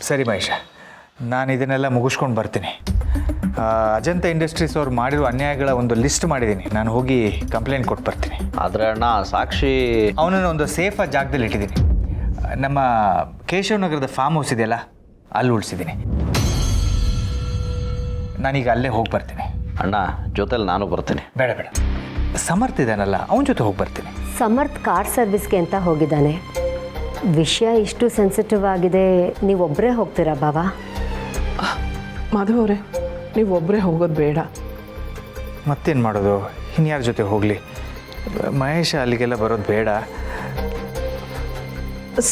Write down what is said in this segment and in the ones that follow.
ಸರಿ ಮಹೇಶ, ನಾನು ಇದನ್ನೆಲ್ಲ ಮುಗಿಸ್ಕೊಂಡು ಬರ್ತೀನಿ. ಅಜಂತ ಇಂಡಸ್ಟ್ರೀಸ್ ಅವ್ರು ಮಾಡಿರೋ ಅನ್ಯಾಯಗಳ ಒಂದು ಲಿಸ್ಟ್ ಮಾಡಿದ್ದೀನಿ. ನಾನು ಹೋಗಿ ಕಂಪ್ಲೇಂಟ್ ಕೊಟ್ಟು ಬರ್ತೀನಿ. ಆದರೆ ಅಣ್ಣ, ಸಾಕ್ಷಿ ಅವನನ್ನು ಒಂದು ಸೇಫಾದ ಜಾಗದಲ್ಲಿ ಇಟ್ಟಿದ್ದೀನಿ. ನಮ್ಮ ಕೇಶವನಗರದ ಫಾರ್ಮ್ ಹೌಸ್ ಇದೆಯಲ್ಲ, ಅಲ್ಲಿ ಉಳಿಸಿದ್ದೀನಿ. ನಾನೀಗ ಅಲ್ಲೇ ಹೋಗಿ ಬರ್ತೀನಿ. ಅಣ್ಣ, ಜೊತೆಲಿ ನಾನು ಬರ್ತೀನಿ. ಬೇಡ ಬೇಡ, ಸಮರ್ಥ ಇದ್ದಾನಲ್ಲ, ಅವನ ಜೊತೆ ಹೋಗಿ ಬರ್ತೀನಿ. ಸಮರ್ಥ್ ಕಾರ್ ಸರ್ವಿಸ್ಗೆ ಅಂತ ಹೋಗಿದ್ದಾನೆ. ವಿಷಯ ಇಷ್ಟು ಸೆನ್ಸಿಟಿವ್ ಆಗಿದೆ, ನೀವೊಬ್ಬರೇ ಹೋಗ್ತೀರಾ ಬಾವಾ? ಮಾಧವ್ ಅವರೇ, ನೀವು ಒಬ್ಬರೇ ಹೋಗೋದು ಬೇಡ. ಮತ್ತೇನು ಮಾಡೋದು, ಇನ್ಯಾರ ಜೊತೆ ಹೋಗಲಿ? ಮಹೇಶ ಅಲ್ಲಿಗೆಲ್ಲ ಬರೋದು ಬೇಡ.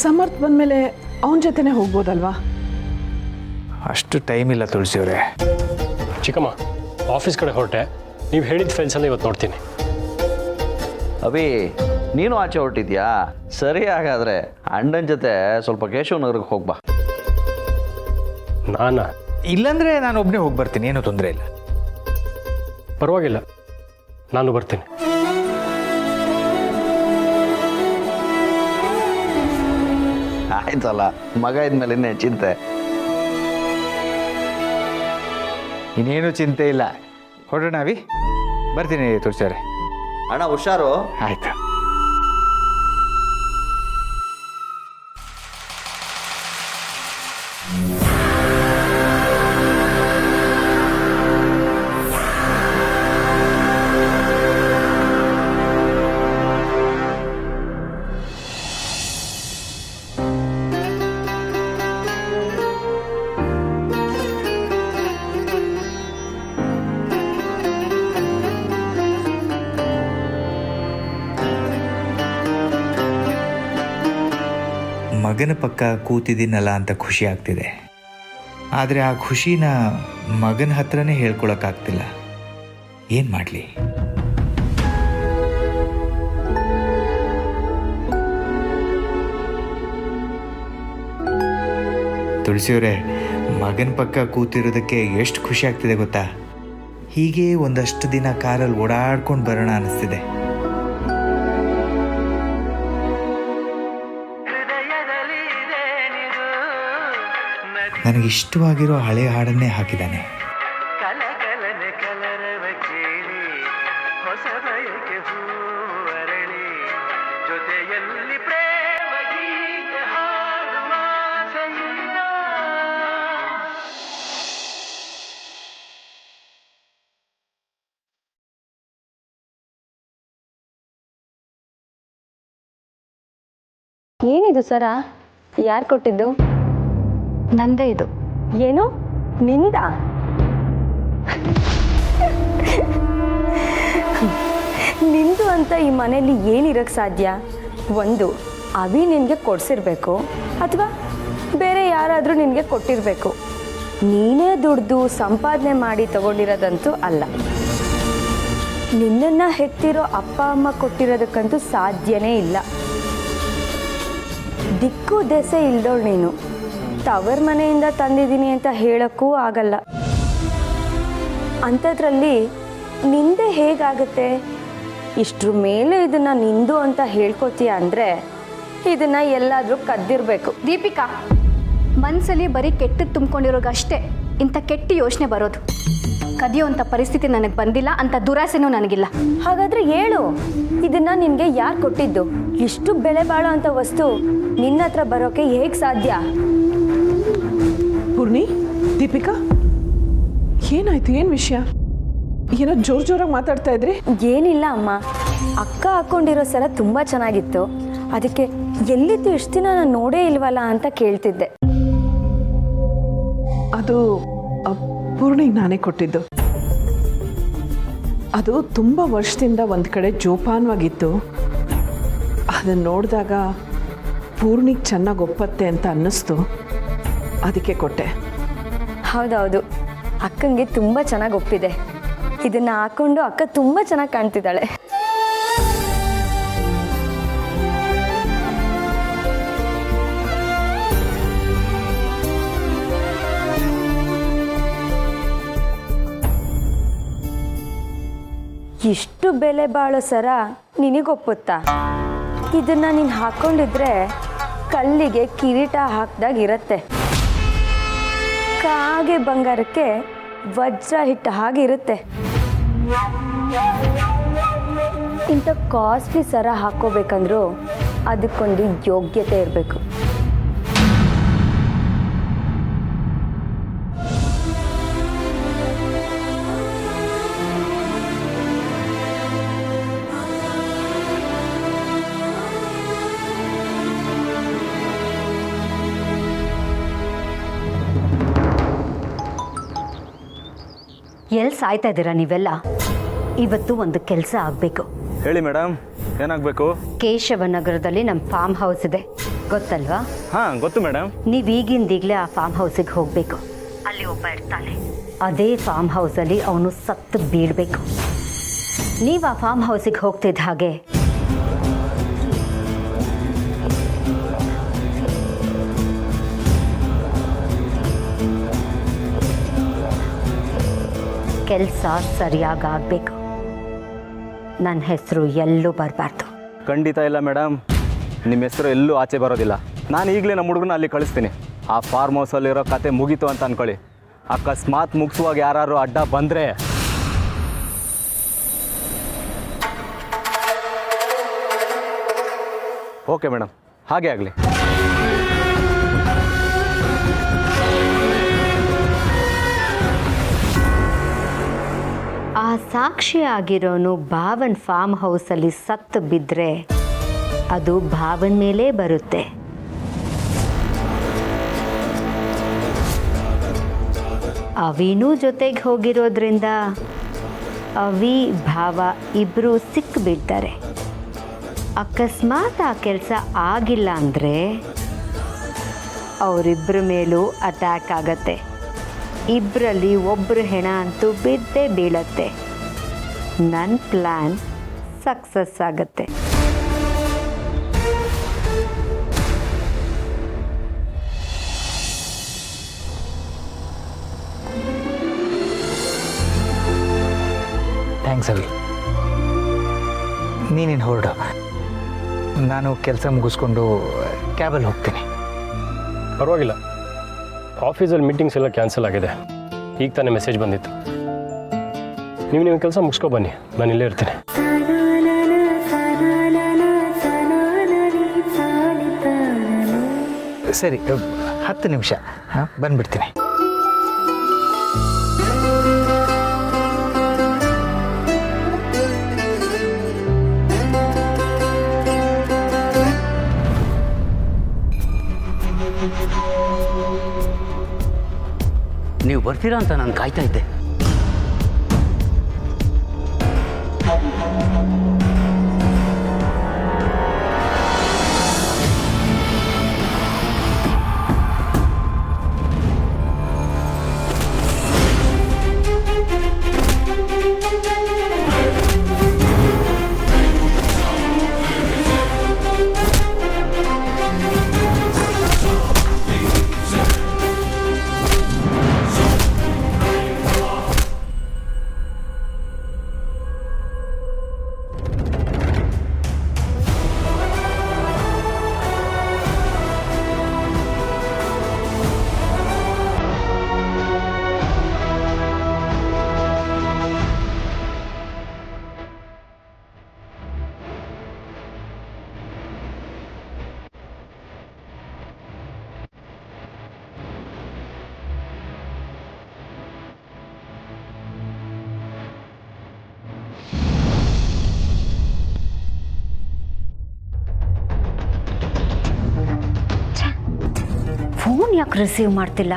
ಸಮರ್ಥ್ ಬಂದಮೇಲೆ ಅವನ ಜೊತೆನೇ ಹೋಗ್ಬೋದಲ್ವಾ? ಅಷ್ಟು ಟೈಮ್ ಇಲ್ಲ ತುಳಸಿಯವರೇ. ಚಿಕ್ಕಮ್ಮ, ಆಫೀಸ್ ಕಡೆ ಹೊರಟೆ. ನೀವು ಹೇಳಿದ ಫೈಲ್ಸೆಲ್ಲ ಇವತ್ತು ನೋಡ್ತೀನಿ. ಅಭಿ, ನೀನು ಆಚೆ ಹೊರಟಿದ್ಯಾ? ಸರಿ, ಹಾಗಾದರೆ ಅಣ್ಣನ ಜೊತೆ ಸ್ವಲ್ಪ ಕೇಶವನಗರಕ್ಕೆ ಹೋಗ್ಬಾ. ನಾನಾ? ಇಲ್ಲಾಂದರೆ ನಾನು ಒಬ್ಬನೇ ಹೋಗಿ ಬರ್ತೀನಿ, ಏನೂ ತೊಂದರೆ ಇಲ್ಲ. ಪರವಾಗಿಲ್ಲ, ನಾನು ಬರ್ತೀನಿ. ಆಯ್ತಲ್ಲ, ಮಗ ಇದ್ಮೇಲೆ ಇನ್ನೇ ಚಿಂತೆ. ಇನ್ನೇನು ಚಿಂತೆ ಇಲ್ಲ, ಹೊರಡೋಣ ಅವಿ. ಬರ್ತೀನಿ ತುಳಸಿಯವರೇ. ಅಣ್ಣ, ಹುಷಾರು. ಆಯ್ತು. ಮಗನ ಪಕ್ಕ ಕೂತಿದ್ದೀನಲ್ಲ ಅಂತ ಖುಷಿ ಆಗ್ತಿದೆ. ಆದರೆ ಆ ಖುಷಿನ ಮಗನ ಹತ್ರನೇ ಹೇಳ್ಕೊಳಕ್ಕಾಗ್ತಿಲ್ಲ. ಏನು ಮಾಡಲಿ? ತುಳಸಿಯವರೇ, ಮಗನ ಪಕ್ಕ ಕೂತಿರೋದಕ್ಕೆ ಎಷ್ಟು ಖುಷಿ ಆಗ್ತಿದೆ ಗೊತ್ತಾ? ಹೀಗೆ ಒಂದಷ್ಟು ದಿನ ಕಾರಲ್ಲಿ ಓಡಾಡ್ಕೊಂಡು ಬರೋಣ ಅನ್ನಿಸ್ತಿದೆ. ನನಗಿಷ್ಟವಾಗಿರೋ ಹಳೆ ಹಾಡನ್ನೇ ಹಾಕಿದ್ದಾನೆ. ಏನಿದು ಸರ? ಯಾರು ಕೊಟ್ಟಿದ್ದು? ನಂದೇ ಇದು. ಏನು ನಿಂದ? ನಿಂದು ಅಂತ ಈ ಮನೆಯಲ್ಲಿ ಏನಿರಕ್ಕೆ ಸಾಧ್ಯ? ಒಂದು, ಅವಿ ನಿನಗೆ ಕೊಡಿಸಿರ್ಬೇಕು, ಅಥವಾ ಬೇರೆ ಯಾರಾದರೂ ನಿನಗೆ ಕೊಟ್ಟಿರಬೇಕು. ನೀನೇ ದುಡ್ದು ಸಂಪಾದನೆ ಮಾಡಿ ತಗೊಂಡಿರೋದಂತೂ ಅಲ್ಲ. ನಿನ್ನನ್ನು ಹೆತ್ತಿರೋ ಅಪ್ಪ ಅಮ್ಮ ಕೊಟ್ಟಿರೋದಕ್ಕಂತೂ ಸಾಧ್ಯನೇ ಇಲ್ಲ. ದಿಕ್ಕು ದೆಸೆ ಇಲ್ದೋಳು ನೀನು. ತವರ ಮನೆಯಿಂದ ತಂದಿದ್ದೀನಿ ಅಂತ ಹೇಳೋಕ್ಕೂ ಆಗಲ್ಲ. ಅಂಥದ್ರಲ್ಲಿ ನಿಂದೆ ಹೇಗಾಗುತ್ತೆ? ಇಷ್ಟ್ರ ಮೇಲೆ ಇದನ್ನು ನಿಂದು ಅಂತ ಹೇಳ್ಕೊತೀಯ ಅಂದರೆ ಇದನ್ನು ಎಲ್ಲಾದರೂ ಕದ್ದಿರಬೇಕು. ದೀಪಿಕಾ, ಮನಸ್ಸಲ್ಲಿ ಬರೀ ಕೆಟ್ಟದ್ದು ತುಂಬಿಕೊಂಡಿರೋಗಷ್ಟೇ ಇಂಥ ಕೆಟ್ಟ ಯೋಚನೆ ಬರೋದು. ಕದಿಯೋಂಥ ಪರಿಸ್ಥಿತಿ ನನಗೆ ಬಂದಿಲ್ಲ, ಅಂಥ ದುರಾಸೆನೂ ನನಗಿಲ್ಲ. ಹಾಗಾದರೆ ಹೇಳು, ಇದನ್ನು ನಿನಗೆ ಯಾರು ಕೊಟ್ಟಿದ್ದು? ಇಷ್ಟು ಬೆಲೆ ಬಾಳೋ ಅಂಥ ವಸ್ತು ನಿನ್ನ ಹತ್ರ ಬರೋಕ್ಕೆ ಹೇಗೆ ಸಾಧ್ಯ? ಪೂರ್ಣಿ, ದೀಪಿಕಾ, ಏನಾಯ್ತು? ಏನು ವಿಷಯ? ಏನೋ ಜೋರಾಗಿ ಮಾತಾಡ್ತಾ ಇದ್ರಿ? ಏನಿಲ್ಲ ಅಮ್ಮ, ಅಕ್ಕ ಹಾಕ್ಕೊಂಡಿರೋ ಸರ ತುಂಬ ಚೆನ್ನಾಗಿತ್ತು. ಅದಕ್ಕೆ ಎಲ್ಲಿತ್ತು, ಇಷ್ಟು ದಿನ ನಾನು ನೋಡೇ ಇಲ್ವಲ್ಲ ಅಂತ ಕೇಳ್ತಿದ್ದೆ. ಅದು ಪೂರ್ಣಿಗೆ ನಾನೇ ಕೊಟ್ಟಿದ್ದು. ಅದು ತುಂಬ ವರ್ಷದಿಂದ ಒಂದು ಕಡೆ ಜೋಪಾನವಾಗಿತ್ತು. ಅದನ್ನು ನೋಡಿದಾಗ ಪೂರ್ಣಿಗೆ ಚೆನ್ನಾಗಿ ಒಪ್ಪತ್ತೆ ಅಂತ ಅನ್ನಿಸ್ತು, ಅದಕ್ಕೆ ಕೊಟ್ಟೆ. ಹೌದೌದು, ಅಕ್ಕಂಗೆ ತುಂಬ ಚೆನ್ನಾಗಿ ಒಪ್ಪಿದೆ. ಇದನ್ನು ಹಾಕ್ಕೊಂಡು ಅಕ್ಕ ತುಂಬ ಚೆನ್ನಾಗಿ ಕಾಣ್ತಿದ್ದಾಳೆ. ಇಷ್ಟು ಬೆಲೆ ಬಾಳೋ ಸರ ನಿನಗೊಪ್ಪುತ್ತಾ? ಇದನ್ನು ನೀನು ಹಾಕ್ಕೊಂಡಿದ್ರೆ ಕಲ್ಲಿಗೆ ಕಿರೀಟ ಹಾಕ್ದಾಗ ಇರತ್ತೆ. ಕಾಗೆ ಬಂಗಾರಕ್ಕೆ ವಜ್ರ ಹಿಟ್ಟ ಹಾಗೆ ಇರುತ್ತೆ. ಇಂಥ ಕಾಸ್ಟ್ಲಿ ಸರ ಹಾಕೋಬೇಕಂದ್ರೂ ಅದಕ್ಕೊಂದು ಯೋಗ್ಯತೆ ಇರಬೇಕು. ಎಲ್ಲಿ ಸಾಯ್ತಾ ಇದ್ದೀರಾ ನೀವೆಲ್ಲ? ಇವತ್ತು ಒಂದು ಕೆಲಸ ಆಗಬೇಕು. ಹೇಳಿ ಮೇಡಮ್, ಏನಾಗಬೇಕು? ಕೇಶವನಗರದಲ್ಲಿ ನಮ್ಮ ಫಾರ್ಮ್ ಹೌಸ್ ಇದೆ, ಗೊತ್ತಲ್ವಾ? ಹಾಂ ಗೊತ್ತು ಮೇಡಮ್. ನೀವು ಈಗಿಂದೀಗಲೇ ಆ ಫಾರ್ಮ್ ಹೌಸಿಗೆ ಹೋಗಬೇಕು. ಅಲ್ಲಿ ಒಬ್ಬ ಇರ್ತಾನೆ, ಅದೇ ಫಾರ್ಮ್ ಹೌಸಲ್ಲಿ ಅವನು ಸತ್ತು ಬೀಳಬೇಕು. ನೀವು ಆ ಫಾರ್ಮ್ ಹೌಸಿಗೆ ಹೋಗ್ತಿದ್ದ ಹಾಗೆ ಕೆಲಸ ಸರಿಯಾಗಿ ಆಗಬೇಕು. ನನ್ನ ಹೆಸರು ಎಲ್ಲೂ ಬರಬಾರ್ದು. ಖಂಡಿತ ಇಲ್ಲ ಮೇಡಮ್, ನಿಮ್ಮ ಹೆಸರು ಎಲ್ಲೂ ಆಚೆ ಬರೋದಿಲ್ಲ. ನಾನು ಈಗಲೇ ನಮ್ಮ ಹುಡುಗನ ಅಲ್ಲಿ ಕಳಿಸ್ತೀನಿ. ಆ ಫಾರ್ಮ್ ಹೌಸಲ್ಲಿರೋ ಕತೆ ಮುಗೀತು ಅಂತ ಅಂದ್ಕೊಳ್ಳಿ. ಅಕಸ್ಮಾತ್ ಮುಗಿಸುವಾಗ ಯಾರು ಅಡ್ಡ ಬಂದರೆ ಓಕೆ ಮೇಡಮ್, ಹಾಗೆ ಆಗಲಿ. ಆ ಸಾಕ್ಷಿ ಆಗಿರೋನು ಭಾವನ್ ಫಾರ್ಮ್ ಹೌಸಲ್ಲಿ ಸತ್ತು ಬಿದ್ದರೆ ಅದು ಭಾವನ್ ಮೇಲೆ ಬರುತ್ತೆ. ಅವಿನೂ ಜೊತೆಗೆ ಹೋಗಿರೋದ್ರಿಂದ ಅವಿ ಭಾವ ಇಬ್ಬರು ಸಿಕ್ಕಿಬಿಡ್ತಾರೆ. ಅಕಸ್ಮಾತ್ ಆ ಕೆಲಸ ಆಗಿಲ್ಲ ಅಂದರೆ ಅವರಿಬ್ಬರ ಮೇಲೂ ಅಟ್ಯಾಕ್ ಆಗತ್ತೆ. ಇಬ್ಬರಲ್ಲಿ ಒಬ್ಬರು ಹೆಣ ಅಂತೂ ಬಿದ್ದೇ ಬೀಳತ್ತೆ. ನನ್ನ ಪ್ಲ್ಯಾನ್ ಸಕ್ಸಸ್ ಆಗತ್ತೆ. ಥ್ಯಾಂಕ್ಸ್ ಅವಿ. ನೀನೇನು ಹೊರಡು, ನಾನು ಕೆಲಸ ಮುಗಿಸ್ಕೊಂಡು ಕ್ಯಾಬಲ್ಲಿ ಹೋಗ್ತೀನಿ. ಪರವಾಗಿಲ್ಲ, ಆಫೀಸಲ್ಲಿ ಮೀಟಿಂಗ್ಸ್ ಎಲ್ಲ ಕ್ಯಾನ್ಸಲ್ ಆಗಿದೆ. ಈಗ ತಾನೇ ಮೆಸೇಜ್ ಬಂದಿತ್ತು. ನೀವು ಕೆಲಸ ಮುಗಿಸ್ಕೊ ಬನ್ನಿ, ನಾನು ಇಲ್ಲೇ ಇರ್ತೀನಿ. ಸರಿ, 10 ನಿಮಿಷ ಬಂದ್ಬಿಡ್ತೀನಿ. ನೀವು ಬರ್ತೀರಾ ಅಂತ ನಾನು ಕಾಯ್ತಾ ಇದ್ದೆ. ಫೋನ್ ಯಾಕೆ ರಿಸೀವ್ ಮಾಡ್ತಿಲ್ಲ?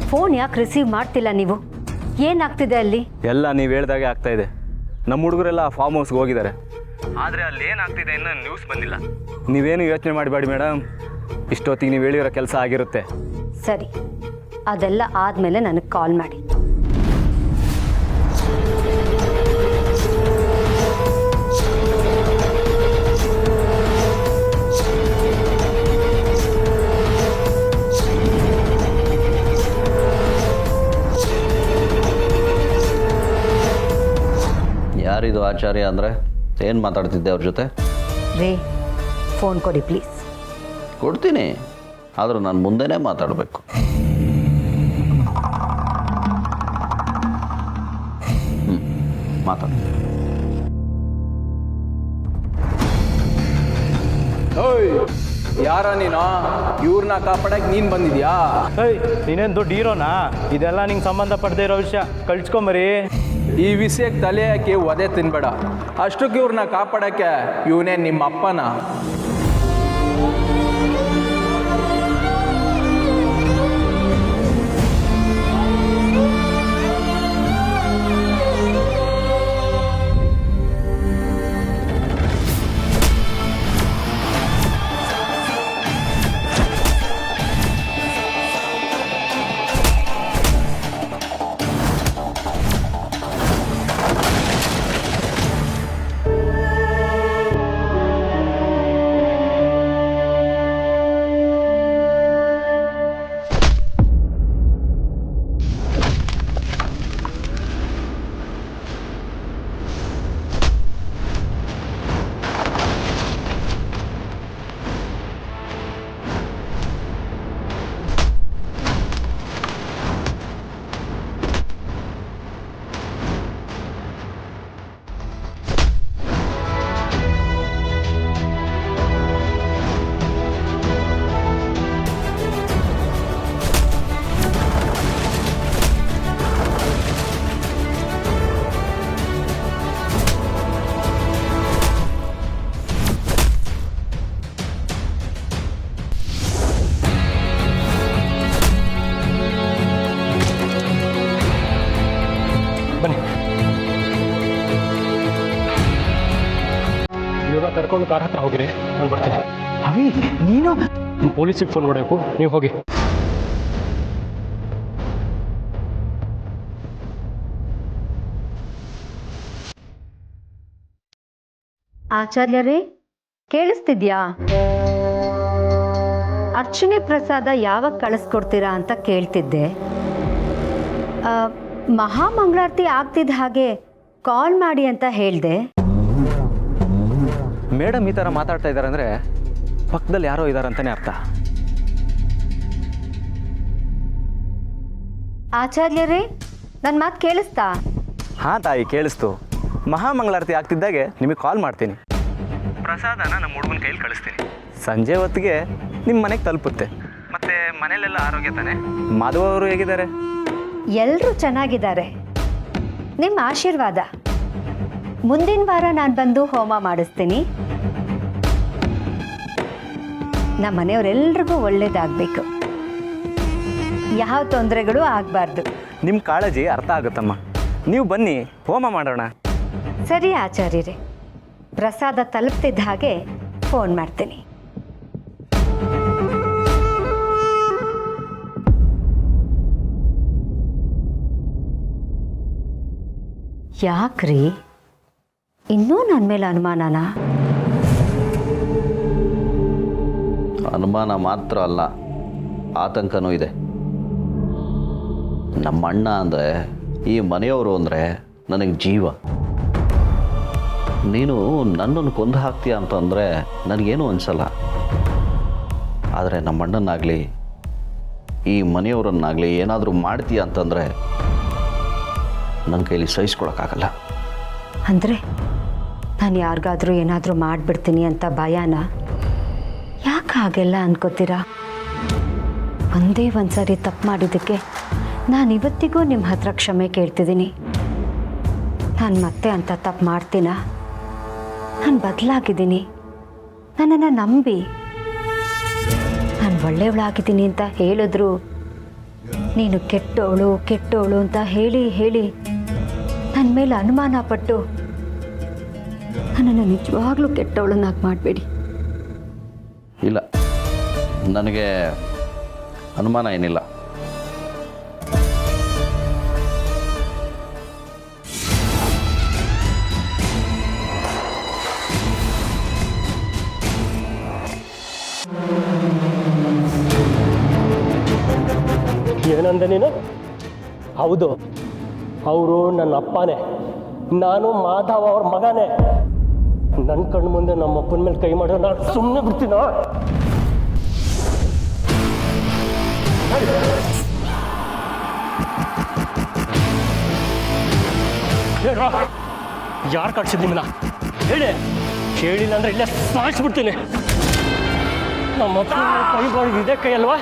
ಫೋನ್ ಯಾಕೆ ರಿಸೀವ್ ಮಾಡ್ತಿಲ್ಲ ನೀವು? ಏನಾಗ್ತಿದೆ ಅಲ್ಲಿ? ಎಲ್ಲ ನೀವು ಹೇಳ್ದಾಗೆ ಆಗ್ತಾ ಇದೆ. ನಮ್ಮ ಹುಡುಗರೆಲ್ಲ ಆ ಫಾರ್ಮ್ ಹೌಸ್ಗೆ ಹೋಗಿದ್ದಾರೆ. ಆದರೆ ಅಲ್ಲಿ ಏನಾಗ್ತಿದೆ ಇನ್ನೂ ನ್ಯೂಸ್ ಬಂದಿಲ್ಲ. ನೀವೇನು ಯೋಚನೆ ಮಾಡಬೇಡಿ ಮೇಡಮ್, ಇಷ್ಟೊತ್ತಿಗೆ ನೀವು ಹೇಳಿರೋ ಕೆಲಸ ಆಗಿರುತ್ತೆ. ಸರಿ, ಅದೆಲ್ಲ ಆದಮೇಲೆ ನನಗೆ ಕಾಲ್ ಮಾಡಿ. ಯಾರಿದು ಆಚಾರ್ಯ ಅಂದರೆ? ಏನು ಮಾತಾಡ್ತಿದ್ದೆ ಅವ್ರ ಜೊತೆ? ರೇ, ಫೋನ್ ಕೊಡಿ ಪ್ಲೀಸ್. ಕೊಡ್ತೀನಿ, ಆದರೂ ನಾನು ಮುಂದೆನೇ ಮಾತಾಡಬೇಕು. ಮಾತಾಡ. ಓಯ್, ಯಾರ ನೀನು? ಇವ್ರನ್ನ ಕಾಪಾಡಕ್ಕೆ ನೀನು ಬಂದಿದ್ಯಾ? ಏಯ್, ನೀನೇನು ದೊಡ್ಡ ಹೀರೋನಾ? ಇದೆಲ್ಲ ನಿಂಗೆ ಸಂಬಂಧಪಡದೇ ಇರೋ ವಿಷಯ, ಕಳ್ಸ್ಕೊಂಬರಿ. ಈ ವಿಷಯಕ್ಕೆ ತಲೆ ಹಾಕಿ ಒದೆ ತಿನ್ಬೇಡ. ಅಷ್ಟಕ್ಕೆ ಇವ್ರನ್ನ ಕಾಪಾಡಕ್ಕೆ ಇವನೇ ನಿಮ್ಮ ಅಪ್ಪನ? ಬನ್ನಿ, ಇವಾಗ ಕರ್ಕೊಂಡು ಕಾರ್ ಹತ್ರ ಹೋಗಿರಿ, ನಾನು ಬರ್ತೀನಿ. ಅವಿ, ನೀನು ಪೊಲೀಸಿಗೆ ಫೋನ್ ಮಾಡಬೇಕು, ನೀವು ಹೋಗಿ. ಆಚಾರ್ಯರೇ, ಕೇಳಿಸ್ತಿದ್ಯಾ? ಅರ್ಚನೆ ಪ್ರಸಾದ ಯಾವಾಗ ಕಳಿಸ್ಕೊಡ್ತೀರಾ ಅಂತ ಕೇಳ್ತಿದ್ದೆ. ಮಹಾಮಂಗಳಾರತಿ ಆಗ್ತಿದ್ದ ಹಾಗೆ ಕಾಲ್ ಮಾಡಿ ಅಂತ ಹೇಳಿದೆ. ಮೇಡಮ್ ಈ ಥರ ಮಾತಾಡ್ತಾ ಇದ್ದಾರೆ ಅಂದರೆ ಪಕ್ಕದಲ್ಲಿ ಯಾರೋ ಇದ್ದಾರೆ ಅಂತಲೇ ಅರ್ಥ. ಆಚಾರ್ಯರೇ, ನನ್ನ ಮಾತು ಕೇಳಿಸ್ತಾ? ಹಾಂ ತಾಯಿ, ಕೇಳಿಸ್ತು. ಮಹಾಮಂಗಳಾರತಿ ಆಗ್ತಿದ್ದಾಗೆ ನಿಮಗೆ ಕಾಲ್ ಮಾಡ್ತೀನಿ. ಪ್ರಸಾದನ ನಮ್ಮ ಹುಡುಗನ ಕೈಲಿ ಕಳಿಸ್ತೀನಿ. ಸಂಜೆ ಹೊತ್ತಿಗೆ ನಿಮ್ಮ ಮನೆಗೆ ತಲುಪುತ್ತೆ. ಮತ್ತೆ ಮನೇಲೆಲ್ಲ ಆರೋಗ್ಯ ತಾನೆ? ಮಾಧವ ಅವರು ಹೇಗಿದ್ದಾರೆ? ಎಲ್ಲರೂ ಚೆನ್ನಾಗಿದ್ದಾರೆ. ನಿಮ್ಮ ಆಶೀರ್ವಾದ. ಮುಂದಿನ ವಾರ ನಾನು ಬಂದು ಹೋಮ ಮಾಡಿಸ್ತೀನಿ. ನಮ್ಮ ಮನೆಯವರೆಲ್ರಿಗೂ ಒಳ್ಳೇದಾಗಬೇಕು, ಯಾವ ತೊಂದರೆಗಳು ಆಗಬಾರ್ದು. ನಿಮ್ಮ ಕಾಳಜಿ ಅರ್ಥ ಆಗುತ್ತಮ್ಮ. ನೀವು ಬನ್ನಿ, ಹೋಮ ಮಾಡೋಣ. ಸರಿ ಆಚಾರ್ಯರೇ, ಪ್ರಸಾದ ತಲುಪ್ತಿದ್ದ ಹಾಗೆ ಫೋನ್ ಮಾಡ್ತೀನಿ. ಯಾಕ್ರಿ ಇನ್ನೂ ನನ್ನ ಮೇಲೆ ಅನುಮಾನನಾ? ಅನುಮಾನ ಮಾತ್ರ ಅಲ್ಲ, ಆತಂಕನೂ ಇದೆ. ನಮ್ಮ ಅಣ್ಣ ಅಂದರೆ, ಈ ಮನೆಯವರು ಅಂದರೆ ನನಗೆ ಜೀವ. ನೀನು ನನ್ನನ್ನು ಕೊಂದು ಹಾಕ್ತೀಯ ಅಂತಂದರೆ ನನಗೇನು ಅನಿಸಲ್ಲ. ಆದರೆ ನಮ್ಮ ಅಣ್ಣನಾಗಲಿ ಈ ಮನೆಯವರನ್ನಾಗಲಿ ಏನಾದರೂ ಮಾಡ್ತೀಯ ಅಂತಂದರೆ ನನ್ನ ಕೈಲಿ ಸಹಿಸ್ಕೊಳಕ್ಕಾಗಲ್ಲ. ಅಂದರೆ ನಾನು ಯಾರಿಗಾದ್ರೂ ಏನಾದರೂ ಮಾಡಿಬಿಡ್ತೀನಿ ಅಂತ ಭಯನಾ? ಯಾಕೆ ಹಾಗೆಲ್ಲ ಅನ್ಕೋತೀರಾ? ಒಂದೇ ಒಂದು ಸಾರಿ ತಪ್ಪು ಮಾಡಿದ್ದಕ್ಕೆ ನಾನು ಇವತ್ತಿಗೂ ನಿಮ್ಮ ಹತ್ರ ಕ್ಷಮೆ ಕೇಳ್ತಿದ್ದೀನಿ. ನಾನು ಮತ್ತೆ ಅಂತ ತಪ್ಪು ಮಾಡ್ತೀನಾ? ನಾನು ಬದಲಾಗಿದ್ದೀನಿ. ನನ್ನನ್ನು ನಂಬಿ. ನಾನು ಒಳ್ಳೆಯವಳಾಗಿದ್ದೀನಿ ಅಂತ ಹೇಳಿದ್ರು ನೀನು ಕೆಟ್ಟೋಳು ಅಂತ ಹೇಳಿ ನನ್ನ ಮೇಲೆ ಅನುಮಾನ ಪಟ್ಟು ನನ್ನನ್ನು ನಿಜವಾಗ್ಲೂ ಕೆಟ್ಟವಳನ್ನಾಗಿ ಮಾಡಬೇಡಿ. ಇಲ್ಲ, ನನಗೆ ಅನುಮಾನ ಏನಿಲ್ಲ. ಏನಂದೆ ನೀನು? ಹೌದು, ಅವರು ನನ್ನ ಅಪ್ಪನೇ, ನಾನು ಮಾಧವ ಅವ್ರ ಮಗನೇ. ನನ್ನ ಕಣ್ಣು ಮುಂದೆ ನಮ್ಮ ಅಪ್ಪನ ಮೇಲೆ ಕೈ ಮಾಡೋ ನಾನು ಸುಮ್ಮನೆ ಬಿಡ್ತೀನ? ಹೇಳ್ರ ಯಾರು ಕಳ್ಸಿದ್ ನಿಮ್ಮನ್ನ ಹೇಳಿ, ಹೇಳಿಲ್ಲ ಅಂದ್ರೆ ಇಲ್ಲೇ ಸಾಯಿಸ್ಬಿಡ್ತೀನಿ. ನಮ್ಮ ಅಪ್ಪ ಕೈ ಬಾಳಿಗೆ ಇದೇ ಕೈ ಅಲ್ವಾ?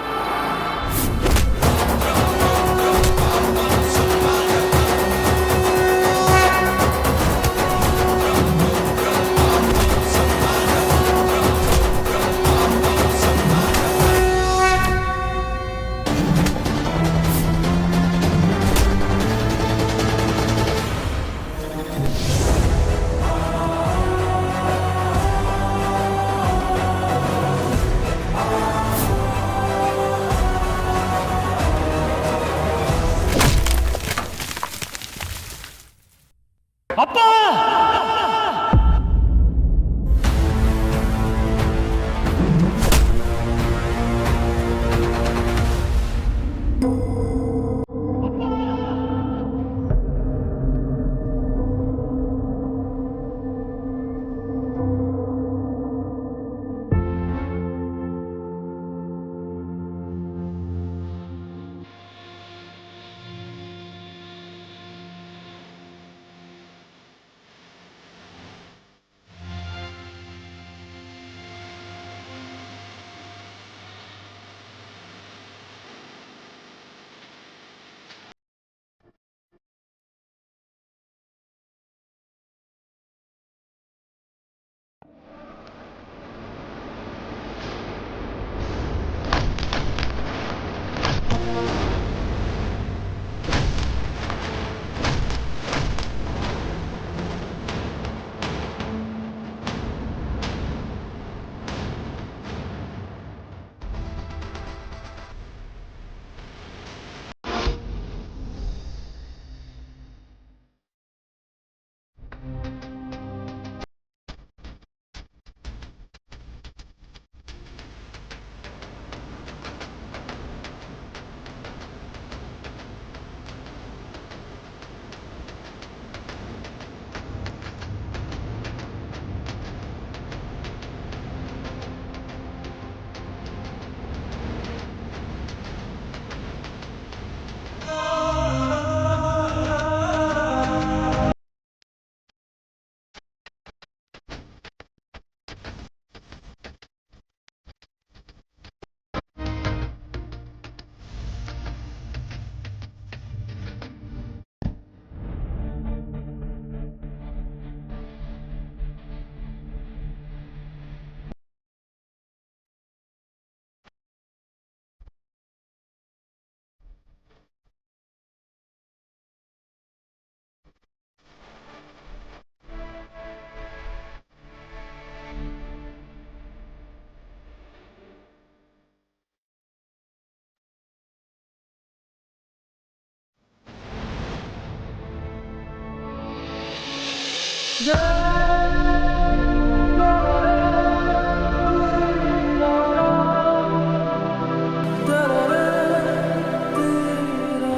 ಅಪ್ಪ!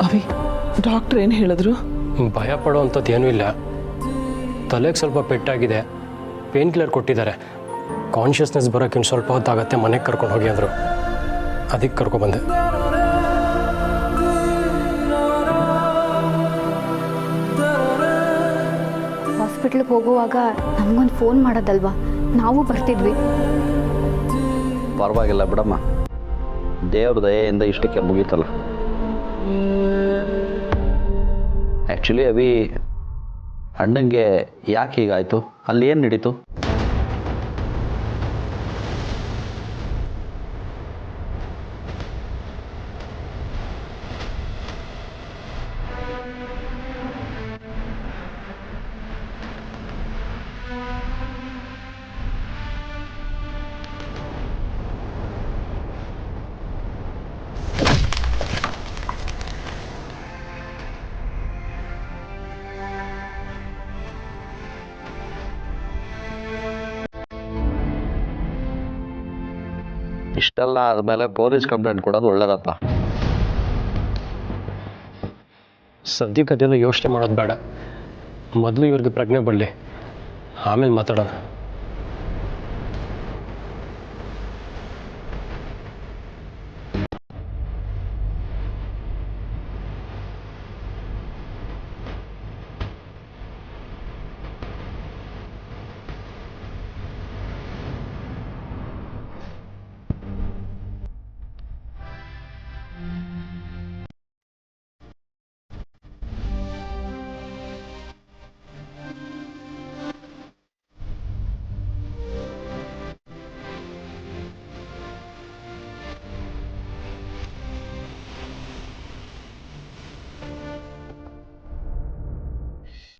ಅವಿ, ಡಾಕ್ಟ್ರ್ ಏನು ಹೇಳಿದ್ರು? ಭಯ ಪಡೋವಂಥದ್ದು ಏನೂ ಇಲ್ಲ. ತಲೆಗೆ ಸ್ವಲ್ಪ ಪೆಟ್ಟಾಗಿದೆ, ಪೇನ್ ಕಿಲ್ಲರ್ ಕೊಟ್ಟಿದ್ದಾರೆ. ಕಾನ್ಷಿಯಸ್ನೆಸ್ ಬರೋಕ್ಕೆ ಇನ್ನು ಸ್ವಲ್ಪ ಹೊತ್ತಾಗತ್ತೆ, ಮನೆಗೆ ಕರ್ಕೊಂಡು ಹೋಗಿ ಅಂದರು. ಅದಕ್ಕೆ ಕರ್ಕೊಬಂದೆ. ಹಾಸ್ಪಿಟ್ಲಿಗೆ ಹೋಗುವಾಗ ನಮಗೊಂದು ಫೋನ್ ಮಾಡೋದಲ್ವಾ, ನಾವು ಬರ್ತಿದ್ವಿ. ಪರವಾಗಿಲ್ಲ ಬಿಡಮ್ಮ, ದೇವ್ರ ದಯೆಯಿಂದ ಇಷ್ಟಕ್ಕೆ ಮುಗೀತಲ್ಲ. ಆ್ಯಕ್ಚುಲಿ ಅವಿ, ಅಣ್ಣಂಗೆ ಯಾಕೆ ಹೀಗಾಯಿತು? ಅಲ್ಲಿ ಏನು ನಡೀತು? ಇಷ್ಟೆಲ್ಲ ಆದಮೇಲೆ ಪೊಲೀಸ್ ಕಂಪ್ಲೇಂಟ್ ಕೊಡೋದು ಒಳ್ಳೇದಪ್ಪ. ಸದ್ಯಕ್ಕೆ ಅದೆಲ್ಲ ಯೋಚನೆ ಮಾಡೋದು ಬೇಡ. ಮೊದಲು ಇವ್ರಿಗೆ ಪ್ರಜ್ಞೆ ಬರಲಿ, ಆಮೇಲೆ ಮಾತಾಡೋಣ.